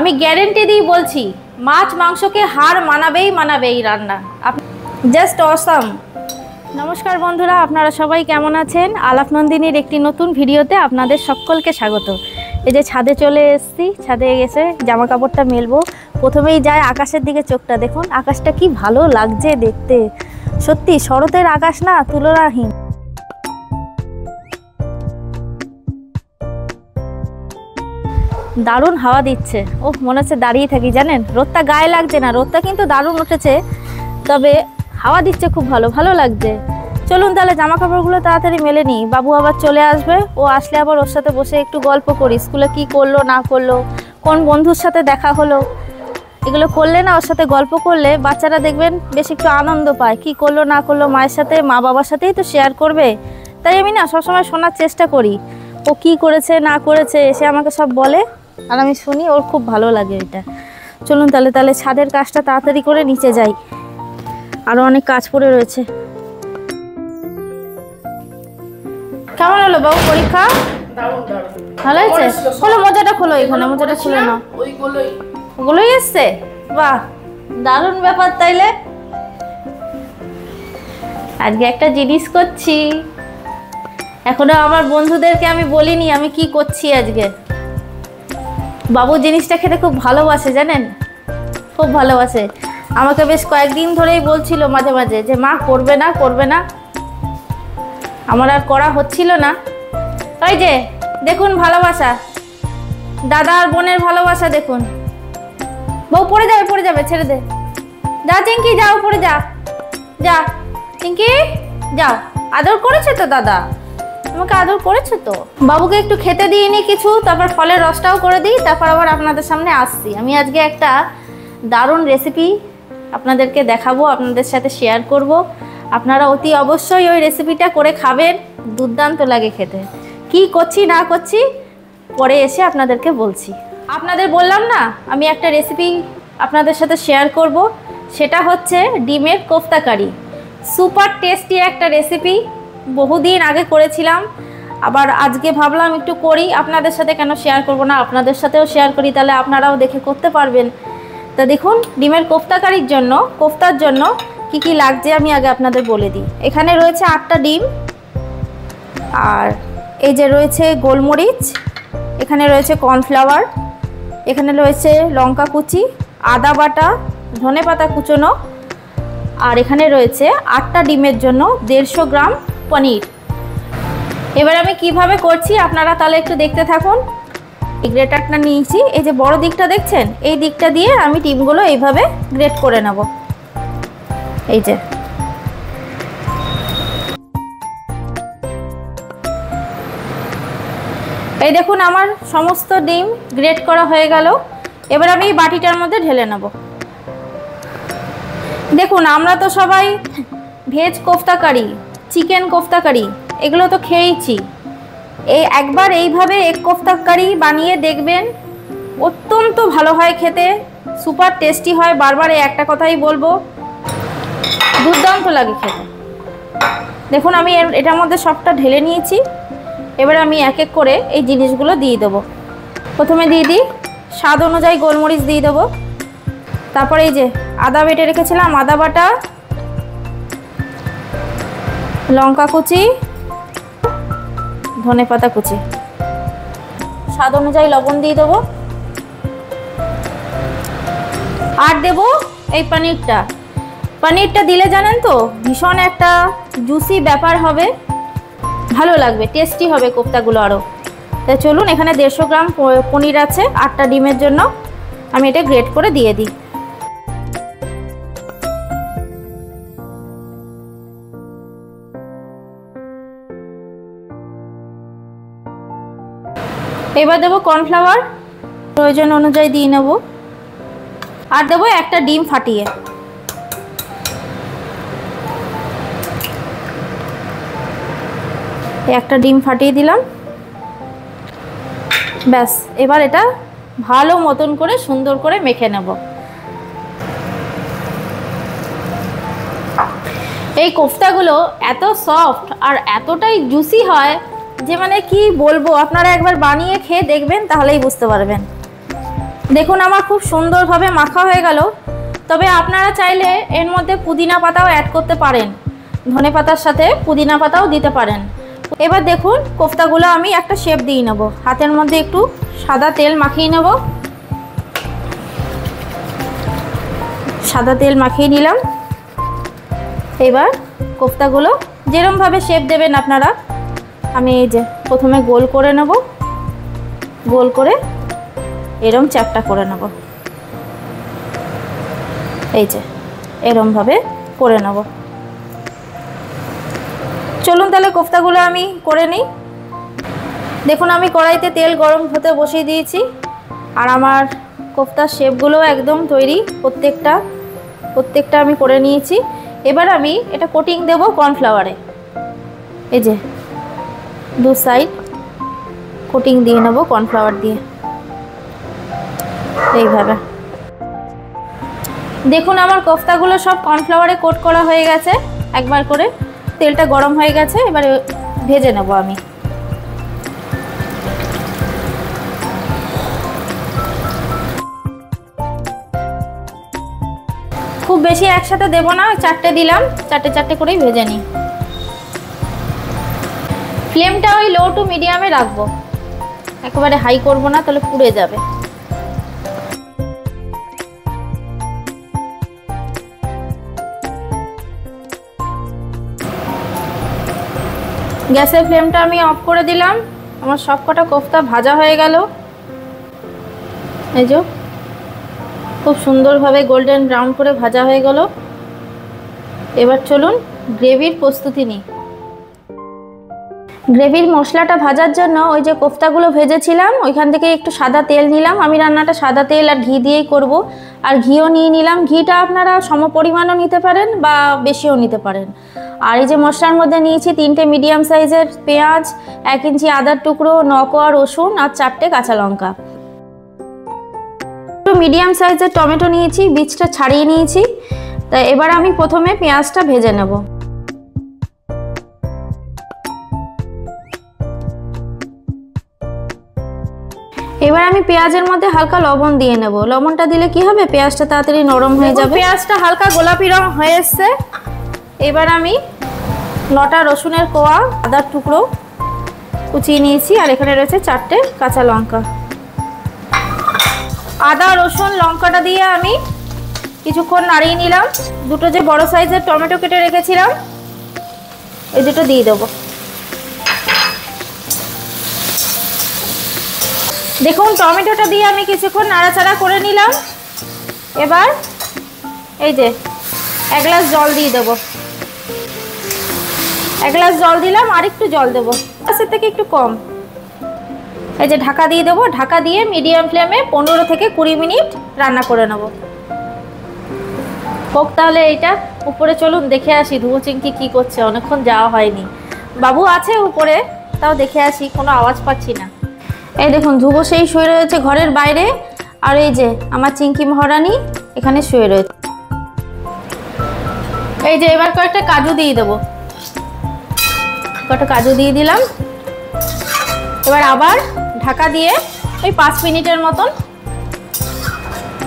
আমি গ্যারেন্টি দিয়ে বলছি মাছ মাংসকে হার মানাবেই মানাবে এই রান্না। Just awesome. নমস্কার বন্ধুরা, আপনারা সবাই কেমন আছেন? আলাপ নন্দিনীর একটি নতুন ভিডিওতে আপনাদের সকলকে স্বাগত। এই যে ছাদে চলে এসেছি, ছাদে এসে জামা কাপড়টা মেলবো। প্রথমেই যায় আকাশের দিকে চোখটা দেখুন, আকাশটা কি ভালো লাগছে দেখতে। সত্যি শরতের আকাশ না, তুলনাহীন। দারুণ হাওয়া দিচ্ছে। ও মনে হচ্ছে দাঁড়িয়ে থাকি, জানেন? রোদটা গায়ে লাগছে না, রোদটা কিন্তু দারুণ উঠেছে, তবে হাওয়া দিচ্ছে খুব ভালো, ভালো লাগছে। চলুন তাহলে জামা কাপড়গুলো তাড়াতাড়ি মেলে নিই। বাবু আবার চলে আসবে, ও আসলে আবার ওর সাথে বসে একটু গল্প করি। স্কুলে কি করলো না করলো, কোন বন্ধুর সাথে দেখা হলো, এগুলো করলে না, ওর সাথে গল্প করলে বাচ্চারা দেখবেন বেশ একটু আনন্দ পায়। কি করলো না করলো মায়ের সাথে, মা বাবার সাথেই তো শেয়ার করবে। তাই আমি না সবসময় শোনার চেষ্টা করি, ও কি করেছে না করেছে, এসে আমাকে সব বলে আর আমি শুনি, ওর খুব ভালো লাগে এটা। চলুন তাহলে ছাদের কাজটা তাড়াতাড়ি করে নিচে যাই, আরও অনেক কাজ পড়ে রয়েছে। কেমন হলো বাবু পরীক্ষা? ভালো হয়েছে? খোলো মোজাটা, খোলো এখানে মোজাটা খুলে নাও। ওগুলোই এসছে? বাহ, দারুণ ব্যাপার। তাইলে আজকে একটা জিনিস করছি, এখনো আমার বন্ধুদেরকে আমি বলিনি আমি কি করছি আজকে। বাবু জিনিসটা খেতে খুব ভালোবাসে, জানেন? খুব ভালোবাসে। আমাকে বেশ কয়েকদিন ধরেই বলছিল মাঝে মাঝে যে মা করবে না করবে না, আমার আর করা হচ্ছিল না। ওই যে দেখুন ভালোবাসা, দাদা আর বোনের ভালোবাসা দেখুন। বউ পড়ে যাবে, ছেড়ে দে। যা চিঙ্কি, যাও পড়ে যা, যা চিঙ্কি যাও। আদর করেছে তো দাদা, তোমাকে আদর করেছে তো। বাবুকে একটু খেতে দিইনি কিছু, তারপর ফলের রসটাও করে দিই, তারপর আবার আপনাদের সামনে আসছি। আমি আজকে একটা দারুণ রেসিপি আপনাদেরকে দেখাবো, আপনাদের সাথে শেয়ার করব। আপনারা অতি অবশ্যই ওই রেসিপিটা করে খাবেন, দুর্দান্ত লাগে খেতে। কি করছি না করছি পরে এসে আপনাদেরকে বলছি। আপনাদের বললাম না আমি একটা রেসিপি আপনাদের সাথে শেয়ার করব, সেটা হচ্ছে ডিমের কোফতা কারি। সুপার টেস্টি একটা রেসিপি, বহুদিন আগে করেছিলাম, আবার আজকে ভাবলাম একটু করি। আপনাদের সাথে কেন শেয়ার করব না, আপনাদের সাথেও শেয়ার করি, তাহলে আপনারাও দেখে করতে পারবেন। তা দেখুন, ডিমের কোফতা কারির জন্য, কোফতার জন্য কি কি লাগছে আমি আগে আপনাদের বলে দিই। এখানে রয়েছে 8টা ডিম, আর এই যে রয়েছে গোলমরিচ, এখানে রয়েছে কর্নফ্লাওয়ার, এখানে রয়েছে লঙ্কা কুচি, আদা বাটা, ধনেপাতা কুচোনো, আর এখানে রয়েছে 8টা ডিমের জন্য 150 গ্রাম পনির। এবার আমি কিভাবে করছি আপনারা তাহলে একটু দেখতে থাকুন। এই গ্রেটারটা নিয়েছি, এই যে বড় দিকটা দেখছেন, এই দিকটা দিয়ে আমি ডিমগুলো এইভাবে গ্রেট করে নেব। এই যে এই দেখুন আমার সমস্ত ডিম গ্রেট করা হয়ে গেল। এবার আমি এই বাটিটার মধ্যে ঢেলে নেব। দেখুন আমরা তো সবাই ভেজ কোফতা কারি, চিকেন কোফতা কারি এগুলো তো খেয়েইছি। একবার এইভাবে এক কোফতা কারি বানিয়ে দেখবেন, অত্যন্ত ভালো হয় খেতে, সুপার টেস্টি হয়। বারবার এই একটা কথাই বলবো, দুর্দান্ত লাগে খেতে। দেখুন আমি এটার মধ্যে সবটা ঢেলে নিয়েছি। এবার আমি এক এক করে এই জিনিসগুলো দিয়ে দেবো। প্রথমে দিয়ে দিই স্বাদ অনুযায়ী গোলমরিচ দিয়ে দেবো, তারপরে এই যে আদা বেটে রেখেছিলাম, আদা বাটা, লঙ্কা কুচি, ধনেপাতা কুচি, স্বাদ অনুযায়ী লবণ দিয়ে দেবো, আর দেবো এই পনিরটা দিলে জানেন তো ভীষণ একটা জুসি ব্যাপার হবে, ভালো লাগবে, টেস্টি হবে কোফতাগুলো আরও। তাই চলুন, এখানে 150 গ্রাম পনির আছে 8টা ডিমের জন্য, আমি এটা গ্রেট করে দিয়ে দিই। এবার দেবো কর্নফ্লাওয়ার, প্রয়োজন অনুযায়ী দিয়ে নেব, আর দেবো একটা ডিম ফাটিয়ে। একটা ডিম ফাটিয়ে দিলাম, ব্যাস। এবার এটা ভালো মতন করে সুন্দর করে মেখে নেব। এই কোফতাগুলো এত সফট আর এতটাই জুসি হয় যে মানে কি বলবো, আপনারা একবার বানিয়ে খেয়ে দেখবেন তাহলেই বুঝতে পারবেন। দেখুন আমার খুব সুন্দরভাবে মাখা হয়ে গেল। তবে আপনারা চাইলে এর মধ্যে পুদিনা পাতাও অ্যাড করতে পারেন, ধনে পাতার সাথে পুদিনা পাতাও দিতে পারেন। এবার দেখুন কোফতাগুলো আমি একটা শেপ দিয়ে নেব। হাতের মধ্যে একটু সাদা তেল মাখিয়ে নেব। সাদা তেল মাখিয়ে নিলাম। এবার কোফতাগুলো যেরকমভাবে শেপ দেবেন আপনারা, আমি এই যে প্রথমে গোল করে নেব, গোল করে এরম চ্যাপটা করে নেব। এই যে এরমভাবে করে নেব। চলুন তাহলে কোফতাগুলো আমি করে নিই। দেখুন আমি কড়াইতে তেল গরম হতে বসিয়ে দিয়েছি, আর আমার কোফতার শেপগুলো একদম তৈরি। প্রত্যেকটা আমি করে নিয়েছি। এবার আমি এটা কোটিং দেব কর্নফ্লাওয়ারে। এই যে দু সাইড কোটিং দিয়ে নেব কর্নফ্লাওয়ার দিয়ে, এইভাবে। দেখুন আমার কোফতাগুলো সব কর্নফ্লাওয়ারে কোট করা হয়ে গেছে একবার করে। তেলটা গরম হয়ে গেছে, এবারে ভেজে নেব আমি। খুব বেশি একসাথে দেব না, চারটে দিলাম, চারটে করেই ভেজে নিই। ফ্লেমটা ওই লো টু মিডিয়ামে রাখবো, একেবারে হাই করব না, তাহলে পুড়ে যাবে। গ্যাসের ফ্লেমটা আমি অফ করে দিলাম। আমার সব কটা কোফতা ভাজা হয়ে গেল। এই যে খুব সুন্দরভাবে গোল্ডেন ব্রাউন করে ভাজা হয়ে গেল। এবার চলুন গ্রেভির প্রস্তুতি নিই। গ্রেভির মশলাটা ভাজার জন্য ওই যে কোফতাগুলো ভেজেছিলাম ওইখান থেকে একটু সাদা তেল নিলাম। আমি রান্নাটা সাদা তেল আর ঘি দিয়েই করব, আর ঘিও নিয়ে নিলাম। ঘিটা আপনারা সমপরিমাণও নিতে পারেন বা বেশিও নিতে পারেন। আর এই যে মশলার মধ্যে নিয়েছি 3টে মিডিয়াম সাইজের পেঁয়াজ, 1 ইঞ্চি আদার টুকরো, 9 কোয়া রসুন আর 4টে কাঁচা লঙ্কা। মিডিয়াম সাইজের টমেটো নিয়েছি, বীজটা ছাড়িয়ে নিয়েছি। তাই এবার আমি প্রথমে পেঁয়াজটা ভেজে নেব। এবার আমি পেঁয়াজের মধ্যে হালকা লবণ দিয়ে নেব। লবণটা দিলে কি হবে, পেঁয়াজটা তাড়াতাড়ি নরম হয়ে যাবে। পেঁয়াজটা হালকা গোলাপি রং হয়ে এসছে। এবার আমি 9টা রসুনের কোয়া, আদার টুকরো কুচিয়ে নিয়েছি, আর এখানে রয়েছে 4টে কাঁচা লঙ্কা। আদা রসুন লঙ্কাটা দিয়ে আমি কিছুক্ষণ নাড়িয়ে নিলাম। দুটো যে বড় সাইজের টমেটো কেটে রেখেছিলাম এই দুটো দিয়ে দেবো। দেখুন টমেটোটা দিয়ে আমি কিছুক্ষণ নাড়াচাড়া করে নিলাম। এবার এই যে 1 গ্লাস জল দিয়ে দেবো। 1 গ্লাস জল দিলাম, আর একটু জল দেবো, গ্লাসের থেকে একটু কম। এই যে ঢাকা দিয়ে দেবো। ঢাকা দিয়ে মিডিয়াম ফ্লেমে 15 থেকে 20 মিনিট রান্না করে নেব। হোক তাহলে এইটা উপরে চলুন দেখে আসি ধুবো চিংকি কী করছে, অনেকক্ষণ যাওয়া হয়নি। বাবু আছে উপরে, তাও দেখে আসি, কোনো আওয়াজ পাচ্ছি না। এই দেখুন ধুবো সেই শুয়ে রয়েছে ঘরের বাইরে, আর এই যে আমার চিংকি মহারানী এখানে শুয়ে রয়েছে। এই যে এবার কয়েকটা কাজু দিয়ে দেবো। কয়েকটা কাজু দিয়ে দিলাম। এবার আবার ঢাকা দিয়ে ওই 5 মিনিটের মতন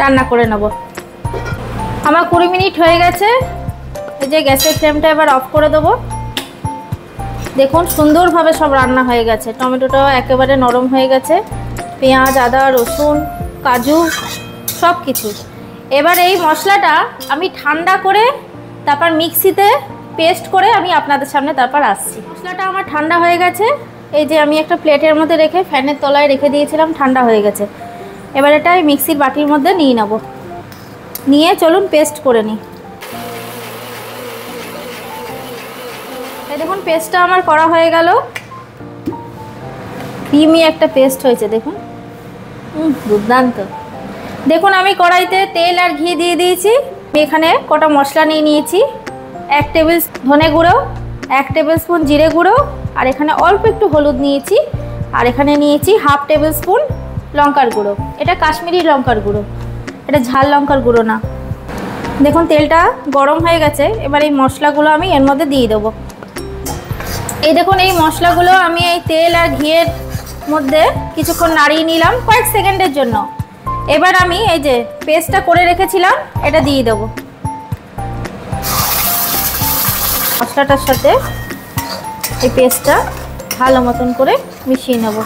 রান্না করে নেব। আমার 20 মিনিট হয়ে গেছে। এই যে গ্যাসের ফ্লেমটা এবার অফ করে দেবো। দেখুন সুন্দরভাবে সব রান্না হয়ে গেছে। টমেটোটাও একেবারে নরম হয়ে গেছে, পেঁয়াজ আদা রসুন কাজু সব কিছু। এবার এই মশলাটা আমি ঠান্ডা করে তারপর মিক্সিতে পেস্ট করে আমি আপনাদের সামনে তারপর আসছি। মশলাটা আমার ঠান্ডা হয়ে গেছে। এই যে আমি একটা প্লেটের মধ্যে রেখে ফ্যানের তলায় রেখে দিয়েছিলাম, ঠান্ডা হয়ে গেছে। এবার এটা মিক্সির বাটির মধ্যে নিয়ে নেব। নিয়ে চলুন পেস্ট করে নিই। এই দেখুন পেস্টটা আমার করা হয়ে গেল। ক্রিমি একটা পেস্ট হয়েছে দেখুন, দুর্দান্ত। দেখুন আমি কড়াইতে তেল আর ঘি দিয়ে দিয়েছি। এখানে কটা মশলা নিয়ে নিয়েছি। 1 টেবিল ধনে গুঁড়ো, 1 টেবিল স্পুন জিরে গুঁড়ো, আর এখানে অল্প একটু হলুদ নিয়েছি, আর এখানে নিয়েছি 1/2 টেবিল স্পুন লঙ্কার গুঁড়ো। এটা কাশ্মীরি লঙ্কার গুঁড়ো, এটা ঝাল লঙ্কার গুঁড়ো না। দেখুন তেলটা গরম হয়ে গেছে। এবার এই মশলাগুলো আমি এর মধ্যে দিয়ে দেবো। এই দেখুন এই মশলাগুলো আমি এই তেল আর ঘিয়ের মধ্যে কিছুক্ষণ নাড়িয়ে নিলাম কয়েক সেকেন্ডের জন্য। এবার আমি এই যে পেস্টটা করে রেখেছিলাম এটা দিয়ে দেবো মশলাটার সাথে। এই পেস্টটা ভালো মতন করে মিশিয়ে নেব।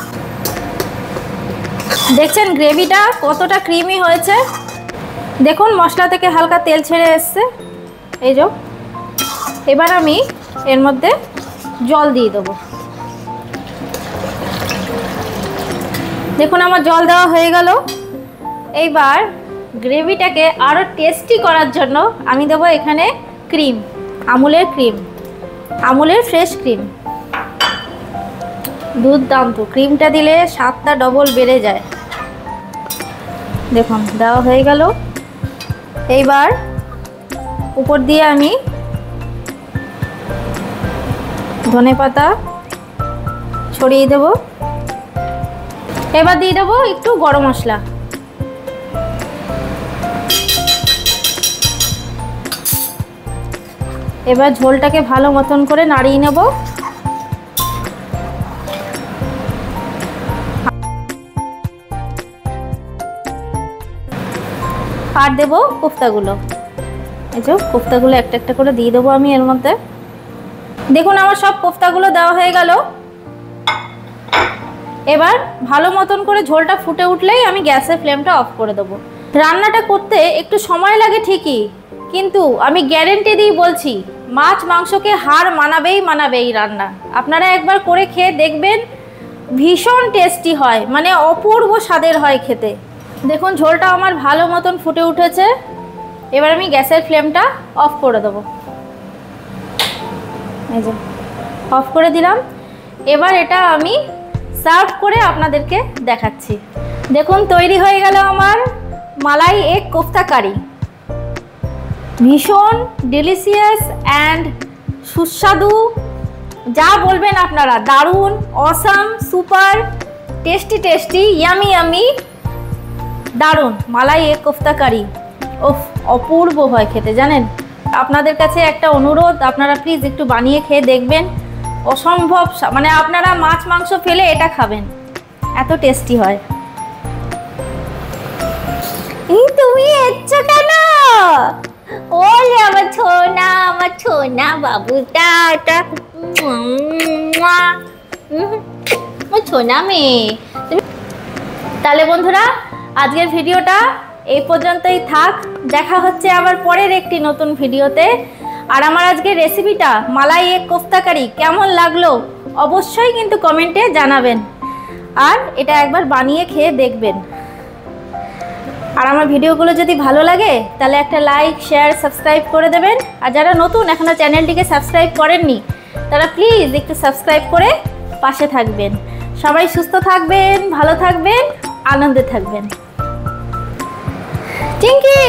দেখছেন গ্রেভিটা কতটা ক্রিমি হয়েছে, দেখুন মশলা থেকে হালকা তেল ছেড়ে এসছে। এই যে এবার আমি এর মধ্যে জল দিয়ে দেবো। দেখুন আমার জল দেওয়া হয়ে গেল। এইবার গ্রেভিটাকে আরও টেস্টি করার জন্য আমি দেবো এখানে ক্রিম, আমুলের ক্রিম, আমুলের ফ্রেশ ক্রিম। দুর্দান্ত, ক্রিমটা দিলে স্বাদটা ডবল বেড়ে যায়। দেখুন দেওয়া হয়ে গেল। এইবার উপর দিয়ে আমি ধনেপাতা ছড়িয়ে দেব। এবার দিয়ে দেবো একটু গরম মশলা। এবার ঝোলটাকে ভালো মতন করে নাড়িয়ে নেব। আর দেবো কোফতাগুলো। এই যে কোফতাগুলো একটা একটা করে দিয়ে দেবো আমি এর মধ্যে। দেখুন আমার সব কোফতাগুলো দেওয়া হয়ে গেল। এবার ভালো মতন করে ঝোলটা ফুটে উঠলেই আমি গ্যাসের ফ্লেমটা অফ করে দেবো। রান্নাটা করতে একটু সময় লাগে ঠিকই, কিন্তু আমি গ্যারেন্টি দিয়ে বলছি মাছ মাংসকে হার মানাবেই মানাবে এই রান্না। আপনারা একবার করে খেয়ে দেখবেন, ভীষণ টেস্টি হয়, মানে অপূর্ব স্বাদের হয় খেতে। দেখুন ঝোলটা আমার ভালো মতন ফুটে উঠেছে। এবার আমি গ্যাসের ফ্লেমটা অফ করে দেবো। এই যে অফ করে দিলাম। এবার এটা আমি সার্ভ করে আপনাদেরকে দেখাচ্ছি। দেখুন তৈরি হয়ে গেল আমার মালাই এগ কোফতা কারি। ভীষণ ডেলিশিয়াস অ্যান্ড সুস্বাদু, যা বলবেন আপনারা, দারুণ, awesome, super tasty tasty, yummy yummy, দারুণ মালাই এগ কোফতা কারি। ওফ, অপূর্ব হয় খেতে জানেন। আপনাদের কাছে একটা অনুরোধ, আপনারা প্লিজ একটু বানিয়ে খেয়ে দেখবেন। অসম্ভব, মানে আপনারা মাছ মাংস ফেলে এটা খাবেন, এত টেস্টি হয়। তুমি এসছো কেন? ওলে আমার ছোনা বাবুটা, ছোনা মেয়ে। তাহলে বন্ধুরা আজকের ভিডিওটা এই পর্যন্তই থাক। দেখা হচ্ছে আবার পরের একটি নতুন ভিডিওতে। আর আমার আজকের রেসিপিটা মালাই এগ কোফতা কারি কেমন লাগলো অবশ্যই কিন্তু কমেন্টে জানাবেন, আর এটা একবার বানিয়ে খেয়ে দেখবেন। আর আমার ভিডিওগুলো যদি ভালো লাগে তাহলে একটা লাইক, শেয়ার, সাবস্ক্রাইব করে দেবেন। আর যারা নতুন এখনও চ্যানেলটিকে সাবস্ক্রাইব করেননি তারা প্লিজ একটু সাবস্ক্রাইব করে পাশে থাকবেন। সবাই সুস্থ থাকবেন, ভালো থাকবেন, আনন্দে থাকবেন। টিঙ্কি।